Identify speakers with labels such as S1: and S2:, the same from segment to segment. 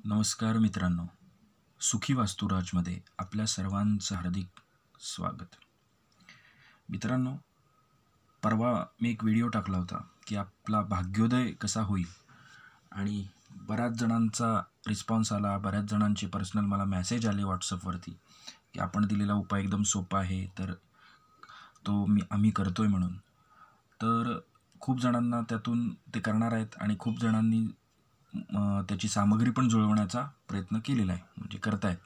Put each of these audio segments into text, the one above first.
S1: नमस्कार मित्रांनो, सुखी वास्तुराजमध्ये आपल्या सर्वांचं हार्दिक स्वागत. मित्रांनो, परवा मी एक व्हिडिओ टाकला होता की आपला भाग्योदय कसा होईल आणि बऱ्याच जणांचा रिस्पॉन्स आला. बऱ्याच जणांचे पर्सनल मला मेसेज आले व्हॉट्सअपवरती की आपण दिलेला उपाय एकदम सोपा आहे, तर तो आम्ही करतोय म्हणून. तर खूप जणांना त्यातून ते करणार आहेत आणि खूप जणांनी त्याची सामग्री पण जुळवण्याचा प्रयत्न केलेला आहे, म्हणजे करतायत.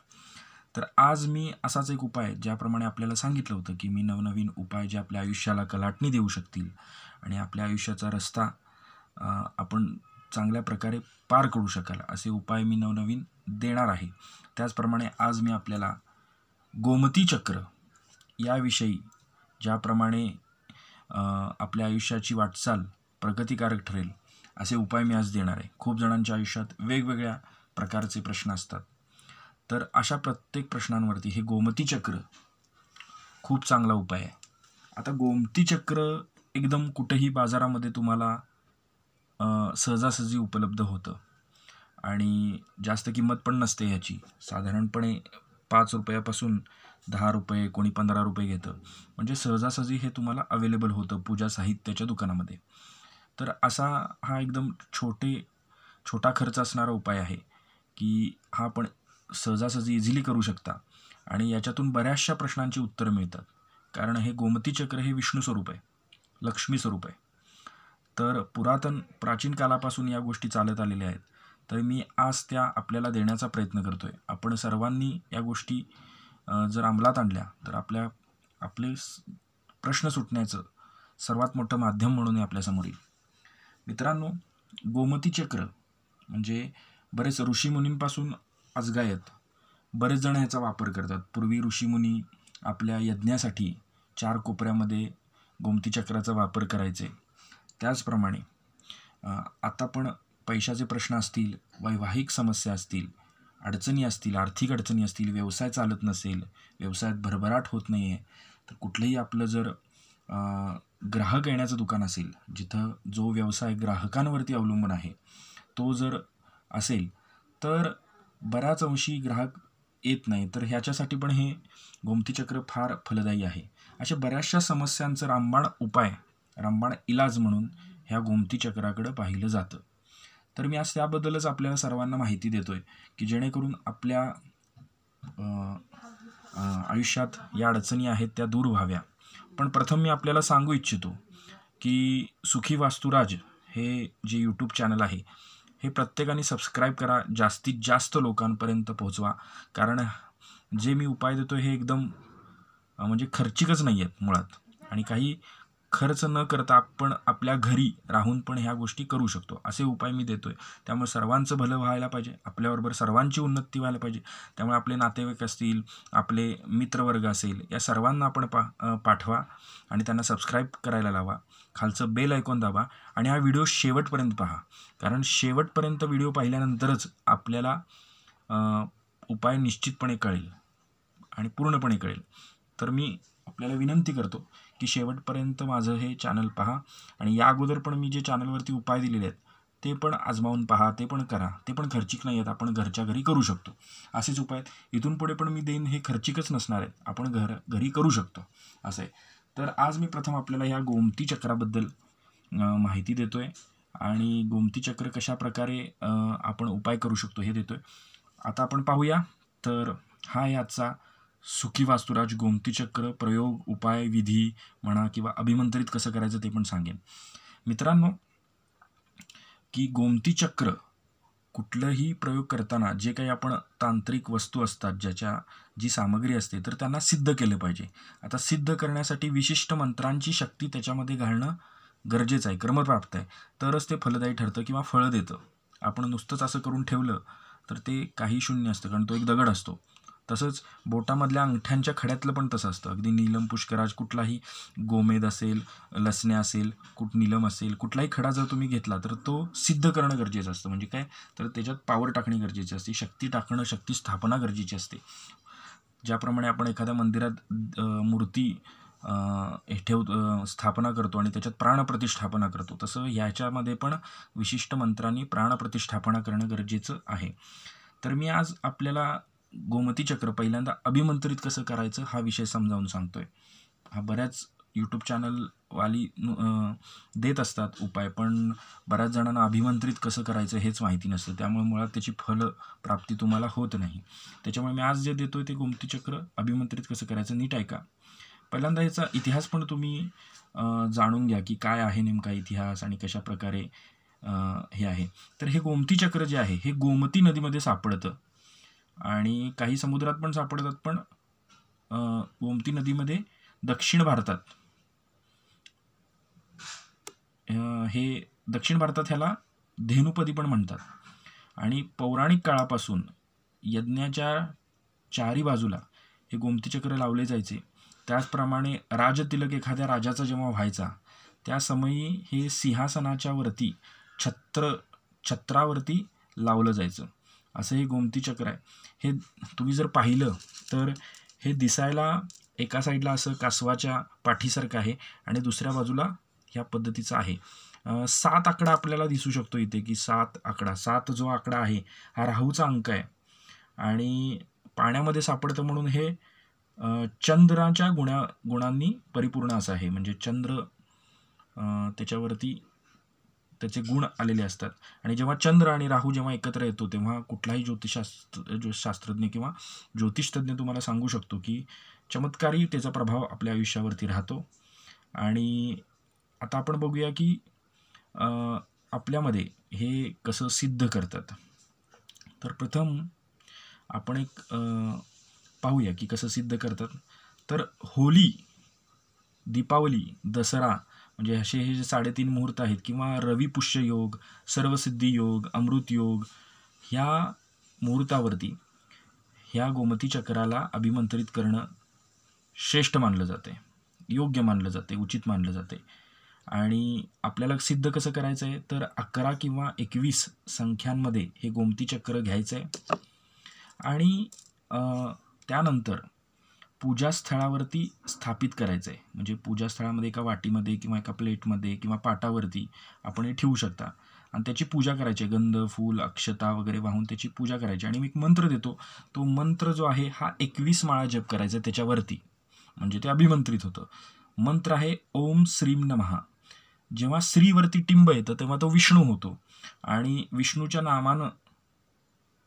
S1: तर आज मी असाच एक उपाय, ज्याप्रमाणे आपल्याला सांगितलं होतं की मी नवनवीन उपाय जे आपल्या आयुष्याला कलाटणी देऊ शकतील आणि आपल्या आयुष्याचा रस्ता आपण चांगल्या प्रकारे पार करू शकाल, असे उपाय मी नवनवीन देणार आहे. त्याचप्रमाणे आज मी आपल्याला गोमती चक्र याविषयी, ज्याप्रमाणे आपल्या आयुष्याची वाटचाल प्रगतिकारक ठरेल, असे उपाय मी आज देणार आहे. खूप जणांच्या आयुष्यात वेगवेगळ्या प्रकारचे प्रश्न असतात, तर अशा प्रत्येक प्रश्नांवरती हे गोमती चक्र खूप चांगला उपाय आहे. आता गोमती चक्र एकदम कुठेही बाजारामध्ये तुम्हाला सहजासहजी उपलब्ध होतं आणि जास्त किंमत पण नसते ह्याची. साधारणपणे 5 रुपयापासून 10 रुपये, कोणी 15 रुपये घेतं. म्हणजे सहजासहजी हे तुम्हाला अवेलेबल होतं पूजा साहित्याच्या दुकानामध्ये. तर असा हा एकदम छोटा खर्च असणारा उपाय आहे की हा आपण सहजासहजी इझिली करू शकता आणि याच्यातून बऱ्याचशा प्रश्नांची उत्तरं मिळतात. कारण हे गोमती चक्र हे विष्णू स्वरूप आहे, लक्ष्मी स्वरूप आहे. तर प्राचीन कालापासून या गोष्टी चालत आलेल्या आहेत. तर मी आज त्या आपल्याला देण्याचा प्रयत्न करतो आहे. आपण सर्वांनी या गोष्टी जर अंमलात आणल्या तर आपले प्रश्न सुटण्याचं सर्वात मोठं माध्यम म्हणून हे आपल्यासमोर येईल. मित्रांनो, गोमती चक्र म्हणजे बरेच ऋषीमुनींपासून आजगायत बरेच जण ह्याचा वापर करतात. पूर्वी ऋषीमुनी आपल्या यज्ञासाठी 4 कोपऱ्यामध्ये गोमती चक्राचा वापर करायचे. त्याचप्रमाणे आता पण पैशाचे प्रश्न असतील, वैवाहिक समस्या असतील, अडचणी असतील, आर्थिक अडचणी असतील, व्यवसाय चालत नसेल, व्यवसायात भरभराट होत नाही आहे, तर कुठलंही आपलं जर ग्राहक येण्याचं दुकान असेल, जिथं जो व्यवसाय ग्राहकांवरती अवलंबून आहे, तो जर असेल तर बऱ्याच अंशी ग्राहक येत नाही. तर ह्याच्यासाठी पण हे गोमती चक्र फार फलदायी आहे. अशा बऱ्याचशा समस्यांचं रामबाण इलाज म्हणून ह्या गोमती चक्राकडं पाहिलं जातं. तर मी आज त्याबद्दलच आपल्याला सर्वांना माहिती देतोय की जेणेकरून आपल्या आयुष्यात या अडचणी आहेत त्या दूर व्हाव्या. पण प्रथम मी आपल्याला सांगू इच्छितो की सुखी वास्तुराज हे जे यूट्यूब चॅनल आहे, हे प्रत्येकाने सबस्क्राईब करा, जास्तीत जास्त लोकांपर्यंत पोहोचवा. कारण जे मी उपाय देतो हे एकदम म्हणजे खर्चिकच नाही आहेत मुळात, आणि काही खर्च न करता आपण आपल्या घरी राहून पण ह्या गोष्टी करू शकतो, असे उपाय मी देतोय. त्यामुळे सर्वांचं भलं व्हायला पाहिजे, आपल्याबरोबर सर्वांची उन्नती व्हायला पाहिजे. त्यामुळे आपले नातेवाईक असतील, आपले मित्रवर्ग असेल, या सर्वांना आपण पाठवा आणि त्यांना सबस्क्राईब करायला लावा. खालचं बेल आयकॉन दाबा आणि हा व्हिडिओ शेवटपर्यंत पहा. कारण शेवटपर्यंत व्हिडिओ पाहिल्यानंतरच आपल्याला उपाय निश्चितपणे कळेल आणि पूर्णपणे कळेल. तर मी आपल्याला विनंती करतो की शेवटपर्यंत माझं हे चॅनल पहा आणि या अगोदर पण मी जे चॅनलवरती उपाय दिलेले आहेत ते पण आजमावून पहा, ते पण करा. ते पण खर्चिक नाही आहेत, आपण घरच्या घरी करू शकतो. असेच उपाय आहेत. इथून पुढे पण मी देईन, हे खर्चिकच नसणार आहेत, आपण घरी करू शकतो, असं आहे. तर आज मी प्रथम आपल्याला ह्या गोमती चक्राबद्दल माहिती देतोय आणि गोमती चक्र कशा प्रकारे आपण उपाय करू शकतो हे देतोय. आता आपण पाहूया. तर हा याचा सुखी वास्तुराज गोमती चक्र प्रयोग, उपाय, विधी म्हणा किंवा अभिमंत्रित कसं करायचं ते पण सांगेन. मित्रांनो, की गोमती चक्र कुठलंही प्रयोग करताना जे काही आपण तांत्रिक वस्तू असतात, जी सामग्री असते, तर त्यांना सिद्ध केलं पाहिजे. आता सिद्ध करण्यासाठी विशिष्ट मंत्रांची शक्ती त्याच्यामध्ये घालणं गरजेचं आहे, क्रमप्राप्त आहे. तरच ते फलदायी ठरतं किंवा फळं देतं. आपण नुसतंच असं करून ठेवलं तर ते काही शून्य असतं, कारण तो एक दगड असतो. तसंच बोटामधल्या अंगठ्यांच्या खड्यातलं पण तसं असतं. अगदी नीलम, पुष्कराज, कुठलाही गोमेद असेल, लसण्या असेल, नीलम असेल, कुठलाही खडा जर तुम्ही घेतला तर तो सिद्ध करणं गरजेचं असतं. म्हणजे काय, तर त्याच्यात पॉवर टाकणे गरजेची असते, शक्ती टाकणं, शक्ती स्थापना गरजेची असते. ज्याप्रमाणे आपण एखाद्या मंदिरात मूर्ती स्थापना करतो आणि त्याच्यात प्राणप्रतिष्ठापना करतो, तसं ह्याच्यामध्ये पण विशिष्ट मंत्रांनी प्राणप्रतिष्ठापना करणं गरजेचं आहे. तर मी आज आपल्याला गोमती चक्र पहिल्यांदा अभिमंत्रित कसं करायचं हा विषय समजावून सांगतोय. हा बऱ्याच यूट्यूब चॅनलवाली देत असतात उपाय, पण बऱ्याच जणांना अभिमंत्रित कसं करायचं हेच माहिती नसतं, त्यामुळे मुळात त्याची फलप्राप्ती तुम्हाला होत नाही. त्याच्यामुळे मी आज जे देतोय ते गोमती चक्र अभिमंत्रित कसं करायचं नीट ऐका. पहिल्यांदा याचा इतिहास पण तुम्ही जाणून घ्या की काय आहे नेमका इतिहास आणि कशा प्रकारे हे आहे. तर हे गोमती चक्र जे आहे हे गोमती नदीमध्ये सापडतं आणि काही समुद्रात पण सापडतात, पण गोमती नदीमध्ये दक्षिण भारतात हे दक्षिण भारतात ह्याला धेनुपदी पण म्हणतात. आणि पौराणिक काळापासून यज्ञाच्या चारी बाजूला हे गोमती चक्र लावले जायचे. त्याचप्रमाणे राजतिलक एखाद्या राजाचा जेव्हा व्हायचा त्या समयी हे सिंहासनाच्या वरती छत्रावरती लावलं जायचं. असं हे गोमती चक्र आहे. हे तुम्ही जर पाहिलं तर हे दिसायला एका साईडला असं कासवाच्या पाठीसारखं आहे आणि दुसऱ्या बाजूला ह्या पद्धतीचं आहे. 7 आकडा आपल्याला दिसू शकतो इथे की 7 आकडा. 7 जो आकडा आहे हा राहूचा अंक आहे आणि पाण्यामध्ये सापडतं म्हणून हे चंद्राच्या गुणांनी परिपूर्ण असं आहे. म्हणजे चंद्र त्याच्यावरती त्याचे गुण आलेले असतात आणि जेव्हा चंद्र आणि राहू जेव्हा एकत्र येतो तेव्हा कुठलाही शास्त्रज्ञ किंवा ज्योतिषतज्ञ तुम्हाला सांगू शकतो की चमत्कारी त्याचा प्रभाव आपल्या आयुष्यावरती राहतो. आणि आता आपण बघूया की आपल्यामध्ये हे कसं सिद्ध करतात. तर प्रथम आपण एक पाहूया की कसं सिद्ध करतात. तर होली, दीपावली, दसरा म्हणजे असे हे जे 3.5 मुहूर्त आहेत किंवा रवी पुष्य योग, सर्वसिद्धी योग, अमृत योग, ह्या मुहूर्तावरती ह्या गोमती चक्राला अभिमंत्रित करणं श्रेष्ठ मानलं जाते, योग्य मानलं जाते, उचित मानलं जाते. आणि आपल्याला सिद्ध कसं करायचं आहे तर 11 किंवा 21 संख्यांमध्ये हे गोमती चक्र घ्यायचं आहे आणि त्यानंतर पूजास्थळावरती स्थापित करायचं आहे. म्हणजे पूजास्थळामध्ये एका वाटीमध्ये किंवा एका प्लेटमध्ये किंवा पाटावरती आपण हे ठेवू शकता आणि त्याची पूजा करायची आहे. गंध, फूल, अक्षता वगैरे वाहून त्याची पूजा करायची आणि मी एक मंत्र देतो. तो मंत्र जो आहे हा 21 माळा जप करायचा त्याच्यावरती, म्हणजे ते अभिमंत्रित होतं. मंत्र आहे ओम श्रीम नमः. जेव्हा श्रीवरती टिंब येतं तेव्हा तो विष्णू होतो आणि विष्णूच्या नामानं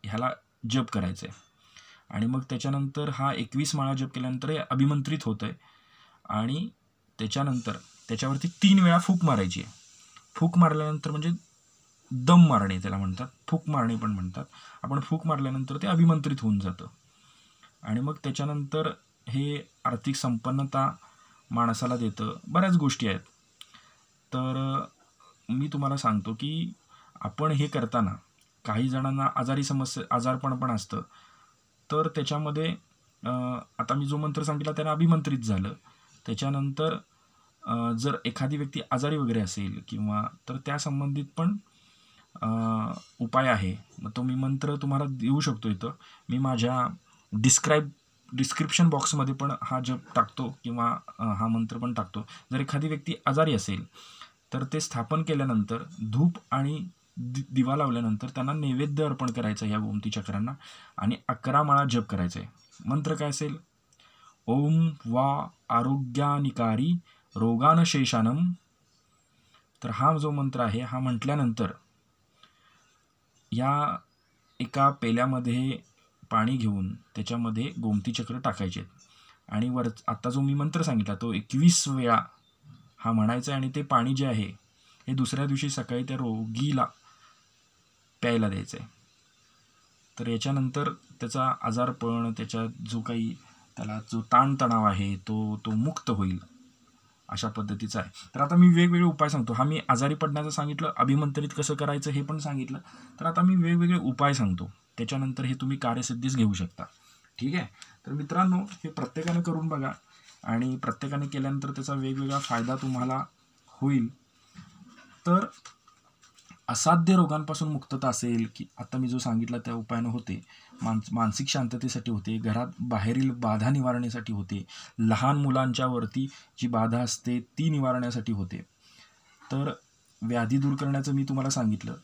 S1: ह्याला जप करायचं आहे. आणि मग त्याच्यानंतर हा 21 माळा जप केल्यानंतर हे अभिमंत्रित होतं आहे आणि त्याच्यानंतर त्याच्यावरती 3 वेळा फूक मारायची आहे. फूक मारल्यानंतर म्हणजे दम मारणे त्याला म्हणतात, फूक मारणे पण म्हणतात. आपण फूक मारल्यानंतर ते अभिमंत्रित होऊन जातं आणि मग त्याच्यानंतर हे आर्थिक संपन्नता माणसाला देतं. बऱ्याच गोष्टी आहेत. तर मी तुम्हाला सांगतो की आपण हे करताना काही जणांना आजारपण पण असतं. तर त्याच्यामध्ये आता मी जो मंत्र सांगितला त्याने अभिमंत्रित झालं. त्याच्यानंतर जर एखादी व्यक्ती आजारी वगैरे असेल किंवा तर त्या संबंधित पण उपाय आहे. मग तो मी मंत्र तुम्हाला देऊ शकतो इथं. मी माझ्या डिस्क्रिप्शन बॉक्समध्ये पण हा जप टाकतो किंवा हा मंत्र पण टाकतो. जर एखादी व्यक्ती आजारी असेल तर ते स्थापन केल्यानंतर धूप आणि दिवा लावल्यानंतर त्यांना नैवेद्य अर्पण करायचं ह्या गोमती चक्रांना आणि 11 माळा जप करायचं आहे. मंत्र काय असेल? ओम वा आरोग्यानिकारी रोगानशेषानम. तर हा जो मंत्र आहे हा म्हटल्यानंतर या एका पेल्यामध्ये पाणी घेऊन त्याच्यामध्ये गोमती चक्र टाकायचे आहेत आणि आता जो मी मंत्र सांगितला तो 21 वेळा हा म्हणायचा आहे आणि ते पाणी जे आहे हे दुसऱ्या दिवशी सकाळी त्या रोगीला प्यायला द्यायचं आहे. तर याच्यानंतर त्याचा आजारपण, त्याच्या जो काही त्याला जो ताणतणाव आहे तो मुक्त होईल अशा पद्धतीचा आहे. तर आता मी वेगवेगळे उपाय सांगतो. हा मी आजारी पडण्याचं सांगितलं, अभिमंत्रित कसं करायचं हे पण सांगितलं. तर आता मी वेगवेगळे उपाय सांगतो, त्याच्यानंतर हे तुम्ही कार्यसिद्धीस घेऊ शकता. ठीक आहे. तर मित्रांनो हे प्रत्येकाने करून बघा आणि प्रत्येकाने केल्यानंतर त्याचा वेगवेगळा फायदा तुम्हाला होईल. तर असाध्य रोगांपासून मुक्तता असेल की आता मी जो सांगितला त्या उपायानं होते, मानसिक शांततेसाठी होते, घरात बाहेरील बाधा निवारण्यासाठी होते, लहान मुलांच्यावरती जी बाधा असते ती निवारण्यासाठी होते. तर व्याधी दूर करण्याचं मी तुम्हाला सांगितलं.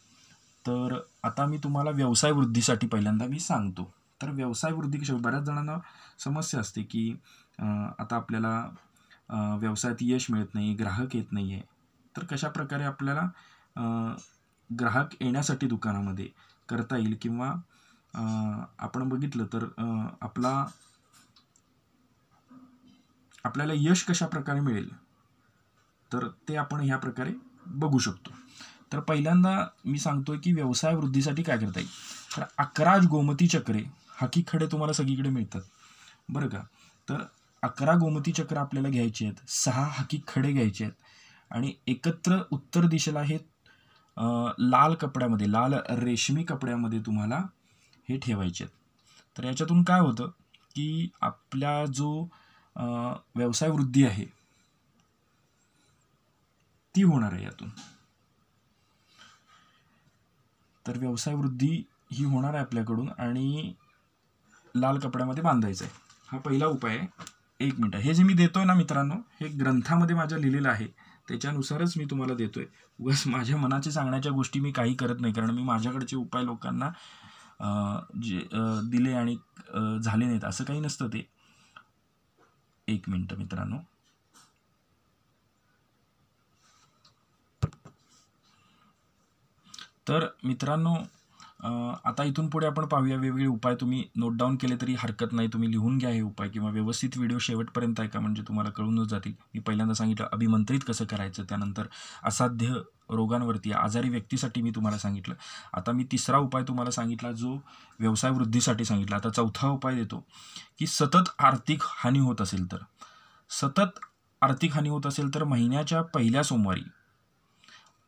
S1: तर आता मी तुम्हाला व्यवसाय वृद्धीसाठी पहिल्यांदा मी सांगतो. तर व्यवसाय वृद्धी कशी, बऱ्याच जणांना समस्या असते की आता आपल्याला व्यवसायात यश मिळत नाही, ग्राहक येत नाही आहे. तर कशाप्रकारे आपल्याला ग्राहक येण्यासाठी दुकानामध्ये करता येईल, किंवा आपण बघितलं तर आपल्याला यश कशाप्रकारे मिळेल, तर ते आपण ह्या प्रकारे बघू शकतो. तर पहिल्यांदा मी सांगतोय की व्यवसाय वृद्धीसाठी काय करता येईल. तर 11 गोमती चक्रे, हाकी खडे तुम्हाला सगळीकडे मिळतात बरं का. तर 11 गोमती चक्र आपल्याला घ्यायचे आहेत, 6 हाकी खडे घ्यायचे आहेत आणि एकत्र उत्तर दिशेला हे लाल कपड्यामध्ये, लाल रेशमी कपड्यामध्ये तुम्हाला हे ठेवायचे आहेत. तर याच्यातून काय होतं की आपला जो व्यवसाय वृद्धी आहे ती होणार आहे यातून. तर व्यवसाय वृद्धी ही होणार आहे आपल्याकडून आणि लाल कपड्यामध्ये बांधायचं आहे. हा पहिला उपाय आहे. 1 मिनिट, हे जे मी देतोय ना मित्रांनो, हे ग्रंथामध्ये माझ्या लिहिलेलं आहे, त्याच्यानुसारच मी तुम्हाला देतोय. उगाच माझ्या मनाचे सांगण्याच्या गोष्टी मी काही करत नाही, कारण मी माझ्याकडचे उपाय लोकांना जे दिले आणि झाले नाहीत असं काही नसतं ते. 1 मिनिट मित्रांनो. तर मित्रांनो, आता इथून पुढे आपण पाहूया वेगवेगळे उपाय. तुम्ही नोट डाऊन केले तरी हरकत नाही, तुम्ही लिहून घ्या हे उपाय, किंवा व्यवस्थित व्हिडिओ शेवटपर्यंत ऐका म्हणजे तुम्हाला कळूनच जातील. मी पहिल्यांदा सांगितलं अभिमंत्रित कसं करायचं, त्यानंतर असाध्य रोगांवरती, आजारी व्यक्तीसाठी मी तुम्हाला सांगितलं. आता मी तिसरा उपाय तुम्हाला सांगितला जो व्यवसाय वृद्धीसाठी सांगितला. आता चौथा उपाय देतो की सतत आर्थिक हानी होत असेल तर, सतत आर्थिक हानी होत असेल तर महिन्याच्या पहिल्या सोमवारी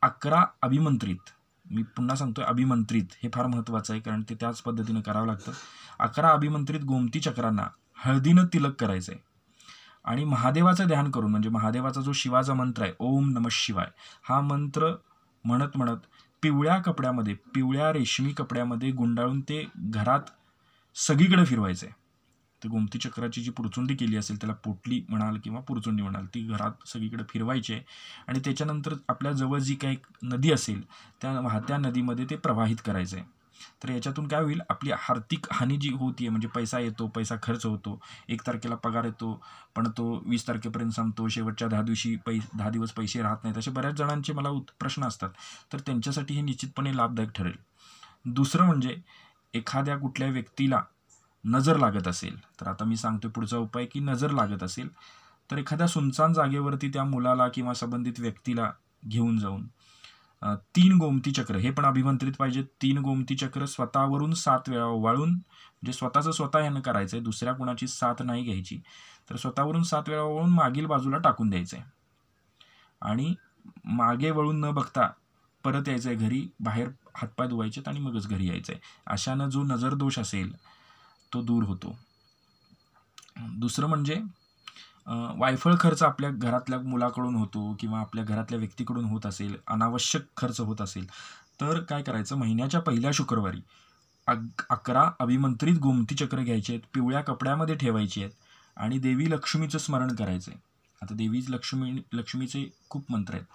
S1: 11 अभिमंत्रित, मी पुन्हा सांगतोय अभिमंत्रित, हे फार महत्त्वाचं आहे कारण ते त्याच पद्धतीनं करावं लागतं. 11 अभिमंत्रित गोमती चक्रांना हळदीनं तिलक करायचं आहे आणि महादेवाचं ध्यान करून, म्हणजे महादेवाचा जो शिवाचा मंत्र आहे ओम नमः शिवाय, हा मंत्र म्हणत म्हणत पिवळ्या कपड्यामध्ये, पिवळ्या रेशमी कपड्यामध्ये गुंडाळून ते घरात सगळीकडे फिरवायचं आहे. ते गोमती चक्राची जी पुरचुंडी केली असेल, त्याला पोटली म्हणाल किंवा पुरचुंडी म्हणाल, ती घरात सगळीकडे फिरवायची आहे आणि त्याच्यानंतर आपल्या जवळ जी काही नदी असेल त्या वाहत्या नदीमध्ये ते प्रवाहित करायचं आहे. तर याच्यातून काय होईल, आपली आर्थिक हानी जी होती, म्हणजे पैसा येतो, पैसा खर्च होतो, 1 तारखेला पगार येतो पण तो 20 तारखेपर्यंत संपतो, शेवटच्या 10 दिवशी 10 दिवस पैसे राहत नाहीत, असे बऱ्याच जणांचे मला प्रश्न असतात. तर त्यांच्यासाठी हे निश्चितपणे लाभदायक ठरेल. दुसरं म्हणजे एखाद्या कुठल्या व्यक्तीला नजर लागत असेल, तर आता मी सांगतोय पुढचा उपाय की नजर लागत असेल तर एखाद्या सुनसान जागेवरती त्या मुलाला किंवा संबंधित व्यक्तीला घेऊन जाऊन 3 गोमती चक्र, हे पण अभिमंत्रित पाहिजे, 3 गोमती चक्र स्वतःवरून 7 वेळा ओवाळून, म्हणजे स्वतःचं स्वतः ह्यानं करायचं आहे, दुसऱ्या कुणाची साथ नाही घ्यायची. तर स्वतःवरून 7 वेळा ओवाळून मागील बाजूला टाकून द्यायचं आहे आणि मागे वळून न बघता परत यायचं आहे घरी, बाहेर हातपाय धुवायचेत आणि मगच घरी यायचं आहे. अशानं जो नजरदोष असेल तो दूर होतो. दुसरं म्हणजे वायफळ खर्च आपल्या घरातल्या मुलाकडून होतो किंवा आपल्या घरातल्या व्यक्तीकडून होत असेल, अनावश्यक खर्च होत असेल, तर काय करायचं, महिन्याच्या पहिल्या शुक्रवारी 11 अभिमंत्रित गोमती चक्र घ्यायचे आहेत, पिवळ्या कपड्यामध्ये ठेवायचे आहेत आणि देवी लक्ष्मीचं स्मरण करायचं आहे. आता देवी लक्ष्मीचे खूप मंत्र आहेत.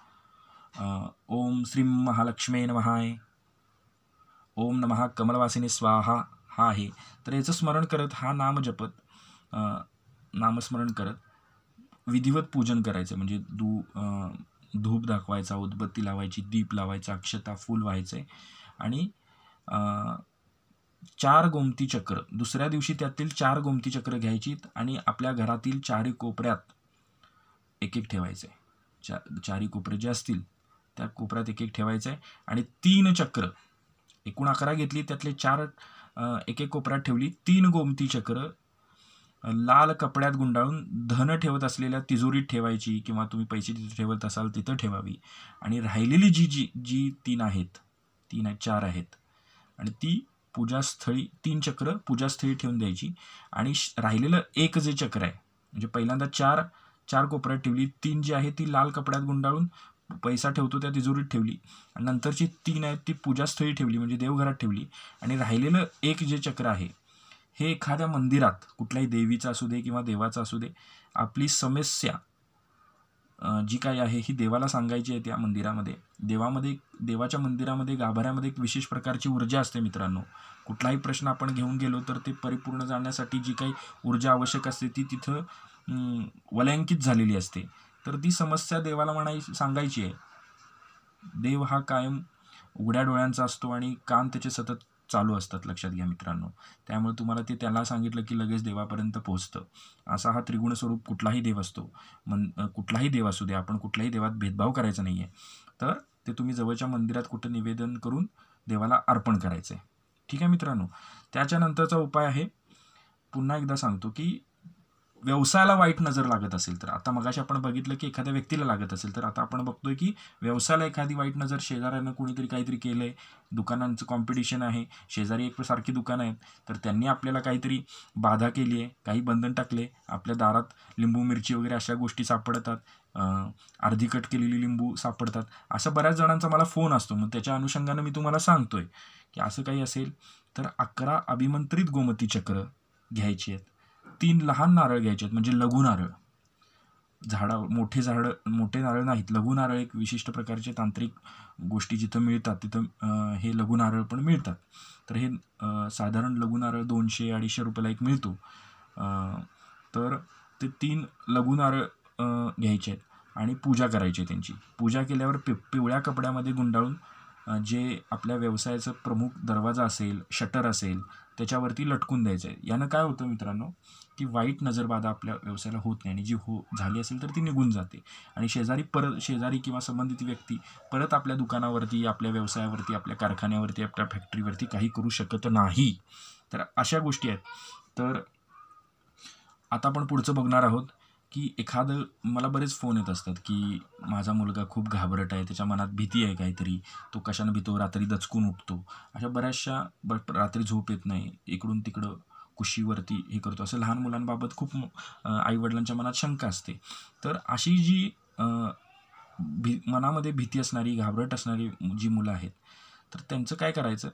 S1: ओम श्रीं महालक्ष्मी नमः, ओम नमः कमलवासिनी स्वाहा, हा आहे. तर याचं स्मरण करत, हा नाम जपत, नामस्मरण करत विधिवत पूजन करायचं. म्हणजे धूप दाखवायचा, उदबत्ती लावायची, दीप लावायचा, अक्षता, फूल व्हायचं आणि 4 गोमती चक्र, दुसऱ्या दिवशी त्यातील 4 गोमती चक्र घ्यायची आणि आपल्या घरातील 4 कोपऱ्यात एक एक ठेवायचं आहे. 4 कोपरे जे असतील त्या कोपऱ्यात एक एक ठेवायचं आहे आणि 3 चक्र, एकूण 11 घेतली, त्यातले 4 एक एक कोपऱ्यात ठेवली. 3 गोमती चक्र लाल कपड्यात गुंडाळून धन ठेवत असलेल्या तिजोरीत ठेवायची, किंवा तुम्ही पैसे तिथे ठेवत असाल तिथं ठेवावी. आणि राहिलेली जी 3 आहेत, 4 आहेत, आणि ती पूजास्थळी, 3 चक्र पूजास्थळी ठेवून द्यायची. आणि राहिलेलं एक जे चक्र आहे, म्हणजे पहिल्यांदा 4 कोपऱ्यात ठेवली, 3 जी आहे ती लाल कपड्यात गुंडाळून पैसा ठेवतो त्या तिजोरीत ठेवली, आणि नंतरची 3 आहेत ती पूजास्थळी ठेवली, म्हणजे देवघरात ठेवली. आणि राहिलेलं एक जे चक्र आहे हे एखाद्या मंदिरात, कुठल्याही देवीचा असू दे किंवा देवाचा असू दे, आपली समस्या जी काही आहे ही देवाला सांगायची आहे. त्या मंदिरामध्ये देवाच्या मंदिरामध्ये गाभाऱ्यामध्ये एक विशेष प्रकारची ऊर्जा असते मित्रांनो. कुठलाही प्रश्न आपण घेऊन गेलो तर ते परिपूर्ण जाण्यासाठी जी काही ऊर्जा आवश्यक असते ती तिथं वलयांकित झालेली असते. तर ती समस्या देवाला सांगायची आहे. देव हा कायम उघड्या डोळ्यांचा असतो आणि कान त्याचे सतत चालू असतात, लक्षात घ्या मित्रांनो. त्यामुळे तुम्हाला ते त्याला सांगितलं की लगेच देवापर्यंत पोहोचतं. असा हा त्रिगुण स्वरूप कुठलाही देव असतो. कुठलाही देव असू दे, आपण कुठल्याही देवात भेदभाव करायचा नाही आहे. तर ते तुम्ही जवळच्या मंदिरात कुठं निवेदन करून देवाला अर्पण करायचं आहे. ठीक आहे मित्रांनो. त्याच्यानंतरचा उपाय आहे, पुन्हा एकदा सांगतो की व्यवसायाला वाईट नजर लागत असेल तर, आता मगाशी आपण बघितलं की एखाद्या व्यक्तीला लागत असेल, तर आता आपण बघतोय की व्यवसायाला एखादी वाईट नजर, शेजाऱ्यानं कोणीतरी काहीतरी केलं आहे, दुकानांचं कॉम्पिटिशन आहे, शेजारी एक सारखी दुकानं आहेत, तर त्यांनी आपल्याला काहीतरी बाधा केली आहे, काही बंधन टाकले, आपल्या दारात लिंबू मिरची वगैरे अशा गोष्टी सापडतात, अर्धी कट केलेली लिंबू सापडतात, असं बऱ्याच जणांचा मला फोन असतो. मग त्याच्या अनुषंगानं मी तुम्हाला सांगतोय की असं काही असेल तर 11 अभिमंत्रित गोमती चक्र घ्यायची आहेत. 3 लहान नारळ घ्यायचे आहेत, म्हणजे लघु नारळ. मोठे नारळ नाहीत, लघु नारळ. एक विशिष्ट प्रकारचे तांत्रिक गोष्टी जिथं मिळतात तिथं हे लघु नारळ पण मिळतात. तर हे साधारण लघु नारळ 200-250 रुपयाला एक मिळतो. तर ते 3 लघु नारळ घ्यायचे आहेत आणि पूजा करायची आहे त्यांची. पूजा केल्यावर पिवळ्या कपड्यामध्ये गुंडाळून जे आपल्या व्यवसायाचं प्रमुख दरवाजा असेल, शटर असेल, त्याच्यावरती लटकून द्यायचं आहे. यानं काय होतं मित्रांनो की वाईट नजरबाधा आपल्या व्यवसायाला होत नाही, आणि जी झाली असेल तर ती निघून जाते, आणि शेजारी किंवा संबंधित व्यक्ती परत आपल्या दुकानावरती, आपल्या व्यवसायावरती, आपल्या कारखान्यावरती, आपल्या फॅक्टरीवरती काही करू शकत नाही. तर अशा गोष्टी आहेत. तर आता आपण पुढचं बघणार आहोत की मला बरेच फोन येत असतात की माझा मुलगा खूप घाबरट आहे, त्याच्या मनात भीती आहे काहीतरी, तो कशानं भीतो, रात्री दचकून उठतो, अशा बऱ्याचशा, रात्री झोप येत नाही, इकडून तिकडं कुशीवरती हे करतो, असं लहान मुलांबाबत खूप आईवडिलांच्या मनात शंका असते. तर अशी जी मनामध्ये भीती असणारी, घाबरट असणारी जी मुलं आहेत, तर त्यांचं काय करायचं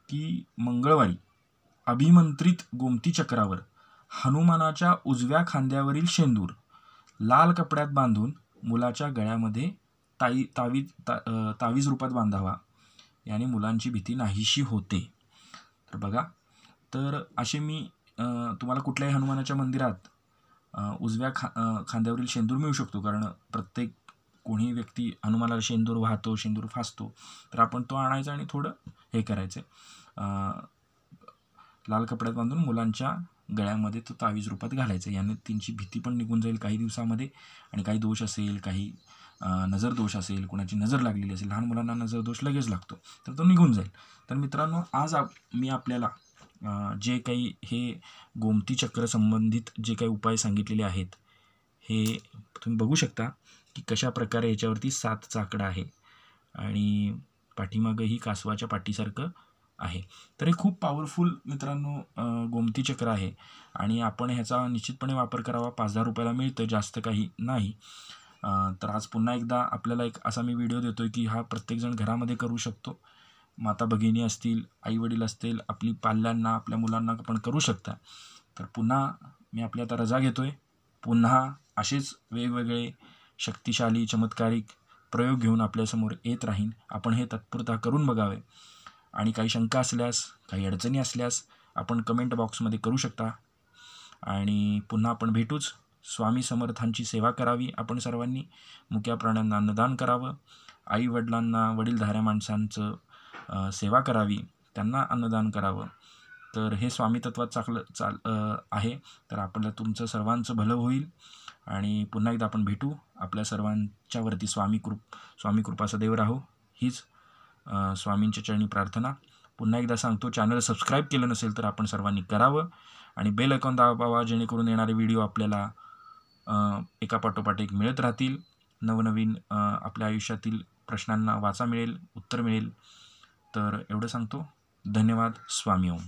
S1: की मंगळवारी अभिमंत्रित गोमती चक्रावर हनुमानाच्या उजव्या खांद्यावरील शेंदूर लाल कपड्यात बांधून मुलाच्या गळ्यामध्ये तावीज रूपात बांधावा. याने मुलांची भीती नाहीशी होते. तर बघा, तर असे मी तुम्हाला कुठल्याही हनुमानाच्या मंदिरात उजव्या खांद्यावरील शेंदूर मिळू शकतो, कारण प्रत्येक कोणी व्यक्ती हनुमानाला शेंदूर वाहतो, शेंदूर फासतो, तर आपण तो आणायचा आणि थोडं हे करायचं, लाल कपड्यात बांधून मुलांच्या गळ्यामध्ये तो तावीज रूपात घालायचं. याने त्यांची भीती पण निघून जाईल काही दिवसामध्ये, आणि काही दोष असेल, काही नजर दोष असेल, कुणाची नजर लागलेली असेल, लहान मुलांना नजर दोष लगेच लागतो, तर तो निघून जाईल. तर मित्रांनो, आज मी आपल्याला जे काही हे गोमती चक्र संबंधित जे काही उपाय सांगितलेले आहेत, हे तुम्ही बघू शकता की कशा प्रकारे याच्यावरती 7 चाकडं आहे आणि पाठीमागंही कासवाच्या पाठीसारखं आहे. तर हे खूप पॉवरफुल मित्रांनो गोमती चक्र आहे, आणि आपण ह्याचा निश्चितपणे वापर करावा. 5-10 रुपयाला मिळतं, जास्त काही नाही. तर आज पुन्हा एकदा आपल्याला एक असा मी व्हिडिओ देतो आहे की हा प्रत्येकजण घरामध्ये करू शकतो. माता भगिनी असतील, आईवडील असतील, आपली पाल्यांना, आपल्या मुलांना पण करू शकता. तर पुन्हा मी आपली आता रजा घेतो आहे. पुन्हा असेच वेगवेगळे शक्तिशाली, चमत्कारिक प्रयोग घेऊन आपल्यासमोर येत राहीन. आपण हे तत्पूर्तः करून बघावे, आणि काही शंका असल्यास, काही अडचणी असल्यास आपण कमेंट बॉक्समध्ये करू शकता. आणि पुन्हा आपण भेटूच. स्वामी समर्थांची सेवा करावी आपण सर्वांनी. मुक्या प्राण्यांना अन्नदान करावं. आईवडिलांना, वडीलधाऱ्या माणसांचं सेवा करावी, त्यांना अन्नदान करावं. तर हे स्वामी तत्वात आहे. तर आपल्याला तुमचं सर्वांचं भलं होईल, आणि पुन्हा एकदा आपण भेटू. आपल्या सर्वांच्यावरती स्वामी कृपा सदैव राहो, हीच स्वामींच्या चरणी प्रार्थना. पुन्हा एकदा सांगतो, चॅनल सबस्क्राईब केलं नसेल तर आपण सर्वांनी करावं, आणि बेल आयकॉन दाबावा, जेणेकरून येणारे व्हिडिओ आपल्याला एकापाठोपाठ एक मिळत राहतील. नवनवीन आपल्या आयुष्यातील प्रश्नांना वाचा मिळेल, उत्तर मिळेल. तर एवढं सांगतो. धन्यवाद. स्वामी ओम.